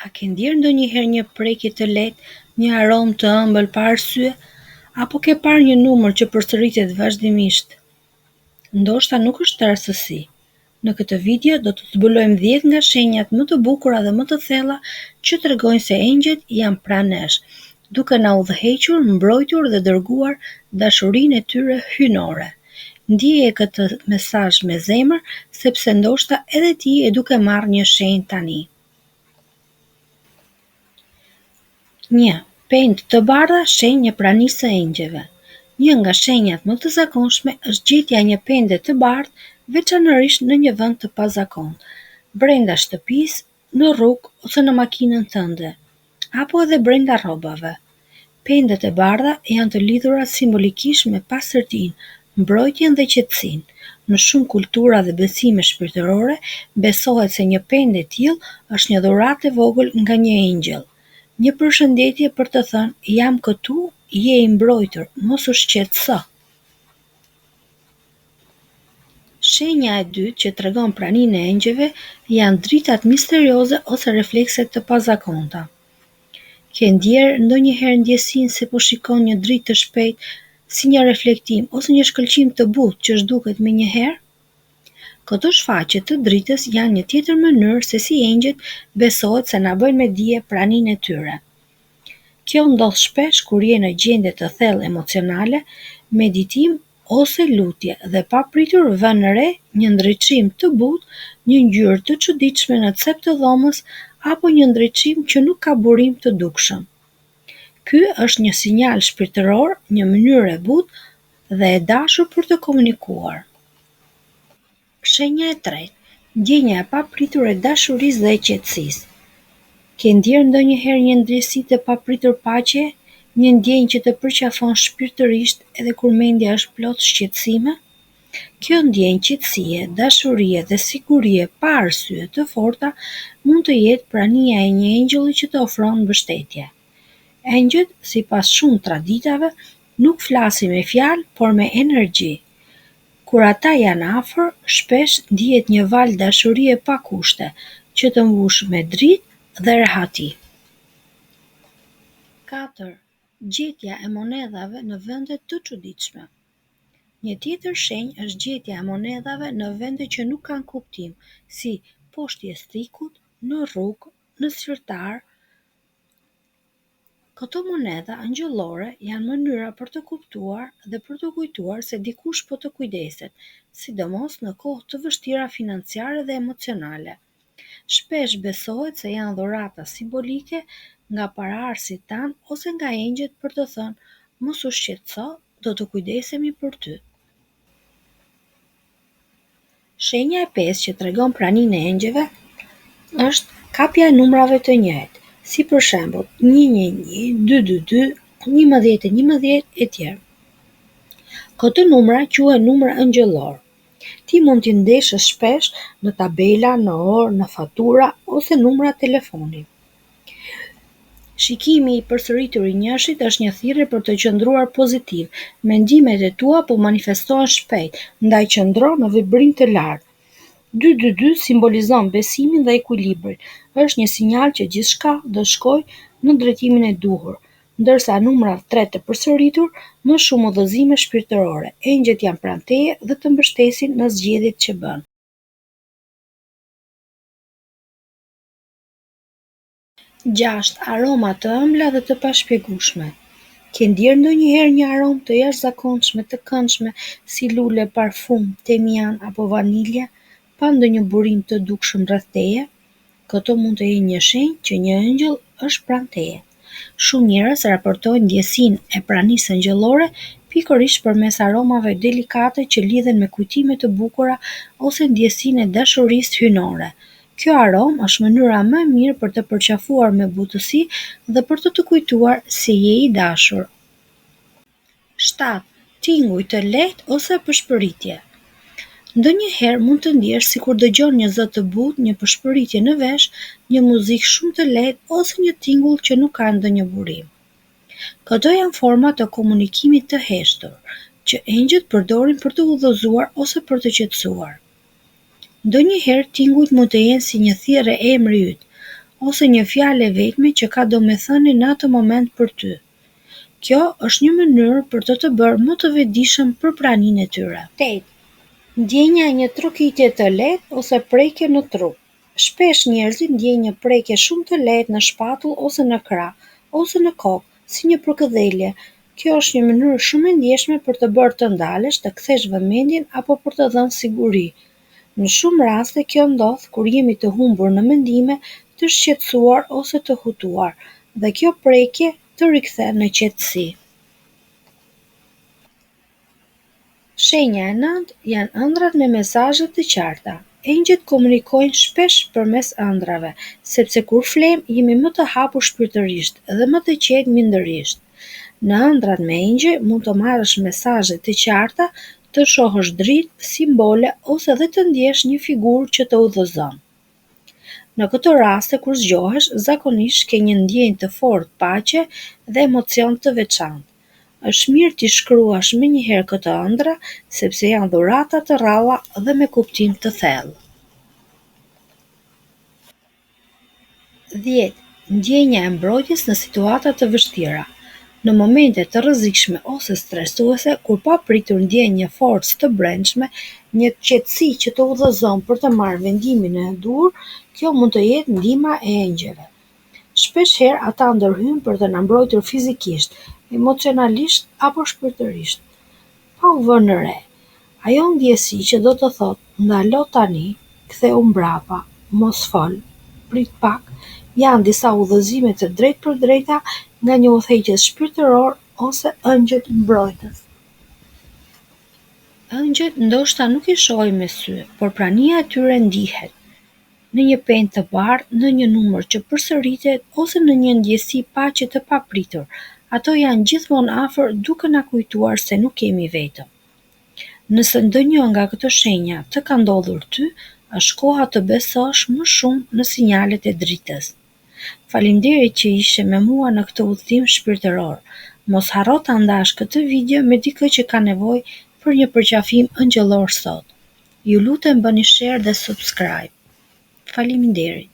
A ke ndjerë ndonjëherë një prekje të lehtë, një aromë të ëmbël pa arsye, apo ke parë një numër që përsëritet vazhdimisht? Ndoshta nuk është rastësi. Në këtë video do të zbulojmë 10 nga shenjat më të bukura dhe më të thella që tregojnë se engjëjt janë pranë nesh, duke na udhëhequr, mbrojtur dhe dërguar dashurinë e tyre hyjnore. Ndjeje këtë mesazh me zemër, sepse ndoshta edhe ti je duke marrë një shenjë tani. 1. Pendë të bardha, shenjë e pranisë së engjëjve. Një nga shenjat më të zakonshme është gjetja e një pende të bardhë, veçanërisht në një vend të pazakontë, brenda shtëpisë, në rrugë ose në makinën tënde, apo edhe brenda rrobave. Pendet e bardha janë të lidhura simbolikisht me pastërtinë, mbrojtjen dhe qetësinë. Në shumë kultura dhe besime shpirtërore, besohet se një pende e tillë është një dhuratë e vogël nga një engjëll. Një përshëndetje për të thënë, jam këtu, je i mbrojtur, mos u shqetëso. Shenja e dytë që tregon praninë e engjëjve janë dritat misterioze ose reflekset të pazakonta. Ke ndjerë ndonjëherë ndjesinë se po shikon një dritë të shpejtë, si një reflektim ose një shkëlqim të butë që zhduket menjëherë? Këto shfaqje të dritës janë një tjetër mënyrë se si engjëjt besohet se na bëjnë me dije praninë e tyre. Kjo ndodh shpesh kur je në gjendje të thellë emocionale, meditim ose lutje dhe papritur vën re një ndriçim të butë, një ngjyrë të çuditshme në cep të dhomës apo një ndriçim që nuk ka burim të dukshëm. Ky është një sinjal shpirtëror, një mënyrë e butë dhe e dashur për të komunikuar. Shenja e tretë, ndjenja e papritur e dashurisë dhe e qetësisë. Ke ndjerë ndonjëherë një ndjesi të papritur paqe, një ndjenjë që të përqafon shpirtërisht edhe kur mendja është plot shqetësime? Kjo ndjenjë qetësie, dashurie dhe sigurie pa arsye të forta mund të jetë prania e një engjëlli që të ofron mbështetje. Engjëjt, sipas shumë traditave, nuk flasin me fjalë, por me energji. Kur ata janë afër, shpesh ndihet një valë dashurie pa kushte, që të mbush me dritë dhe rehati. 4. Gjetja e monedhave në vende të çuditshme. Një tjetër shenjë është gjetja e monedhave në vende që nuk kanë kuptim, si poshtë jestrikut, në rrugë, në sirtar. Këto monedha angjëllore janë mënyra për të kuptuar dhe për të kujtuar se dikush po të kujdeset, sidomos në kohë të vështira financiare dhe emocionale. Shpesh besohet se janë dhurata simbolike nga paraardhësit tanë ose nga engjëjt për të thënë, mos u shqetëso, do të kujdesemi për ty. Shenja e pestë që tregon praninë e engjëjve është kapja e numrave të njëjtë, si për shembull 111, 222, 1111 etj. Këto numra quhen numra angjëllor. Ti mund t'i ndeshësh shpesh në tabela, në orë, në fatura ose numra telefoni. Shikimi i përsëritur i njëshit është një thirrje për të qëndruar pozitiv. Mendimet e tua po manifestohen shpejt, ndaj qëndro në vibrim të lartë. 222 simbolizon besimin dhe ekuilibrin. Është një sinjal që gjithçka do shkojë në drejtimin e duhur, ndërsa numrat 3 të përsëritur më shumë udhëzime shpirtërore. Engjëjt janë pranë teje dhe të mbështesin në zgjedhjet që bën. 6. Aroma të ëmbla dhe të pashpjegueshme. Ke ndjerë ndonjëherë një aromë të jashtëzakonshme të këndshme si lule, parfum, timian apo vanilje, pa ndonjë burim të dukshëm rreth teje? Këto mund të jenë një shenjë që një engjëll është pranë teje. Shumë njerëz raportojnë ndjesinë e pranisë angjëllore pikërisht përmes aromave delikate që lidhen me kujtime të bukura ose ndjesinë e dashurisë hyjnore. Kjo aromë është mënyra më e mirë për të përqafuar me butësi dhe për të kujtuar se je i dashur. 7. Tinguj të lehtë ose përshpëritje. Ndonjëherë mund të ndjesh sikur dëgjon një zë të butë, një përshpëritje në vesh, një muzikë shumë të lehtë ose një tingull që nuk ka ndonjë burim. Këto janë forma të komunikimit të heshtur, që engjëjt përdorin për të udhëzuar ose për të qetësuar. Ndonjëherë tingujt mund të jenë si një thirrje emri yt, ose një fjalë e vetme që ka domethënie në atë moment për ty. Kjo është një mënyrë për të bërë më të vetëdijshëm për praninë e tyre. 8. Ndjenja e një trokitje të lehtë ose prekje në trup. Shpesh njerëzit ndjejnë një prekje shumë të lehtë në shpatull ose në krah, ose në kokë, si një përkëdhelje. Kjo është një mënyrë shumë e ndjeshme për të bërë të ndalesh, të kthesh vëmendjen apo për të dhënë siguri. Në shumë raste kjo ndodh kur jemi të humbur në mendime, të shqetësuar ose të hutuar, dhe kjo prekje të rikthen në qetësi. Shenja e 9 janë ëndrat me mesazhe të qarta. Engjëjt komunikojnë shpesh përmes ëndrave, sepse kur flejmë jemi më të hapur shpirtërisht dhe më të qetë mindërisht. Në ëndrat me engjëj mund të marrësh mesazhe të qarta, të shohësh dritë, simbole ose edhe të ndjesh një figurë që të udhëzon. Në këto raste kur zgjohesh, zakonisht ke një ndjenjë të fortë paqe dhe emocion të veçantë. Është mirë t'i shkruash menjëherë këto ëndra, sepse janë dhurata të rralla dhe me kuptim të thellë. 10. Ndjenja e mbrojtjes në situata të vështira. Në momente të rrezikshme ose stresuese, kur papritur ndjen një forcë të brendshme, një qetësi që të udhëzon për të marrë vendimin e dur, kjo mund të jetë ndihma e engjëjve. Shpeshherë ata ndërhyjnë për të na mbrojtur fizikisht, emocionalisht apo shpirtërisht. Pa u vënë në re, ajo ndjesi që do të thotë ndalo tani, ktheu mbrapa, mos fol, prit pak, janë disa udhëzime të drejtpërdrejta nga një udhëheqës shpirtëror ose ëngjël mbrojtës. Ëngjëjt ndoshta nuk i shohim me sy, por prania e tyre ndihet. Në një penë të bardhë, në një numër që përsëritet ose në një ndjesi paqe të papritur, ato janë gjithmonë afër duke na kujtuar se nuk jemi vetëm. Nëse ndonjë nga këto shenja të ka ndodhur ty, është koha të besosh më shumë në sinjalet e dritës. Faleminderit që ishe me mua në këtë udhëtim shpirtëror. Mos harro ta ndash këtë video me dikë që ka nevojë për një përqafim ëngjëllor sot. Ju lutem bëni share dhe subscribe. Faleminderit.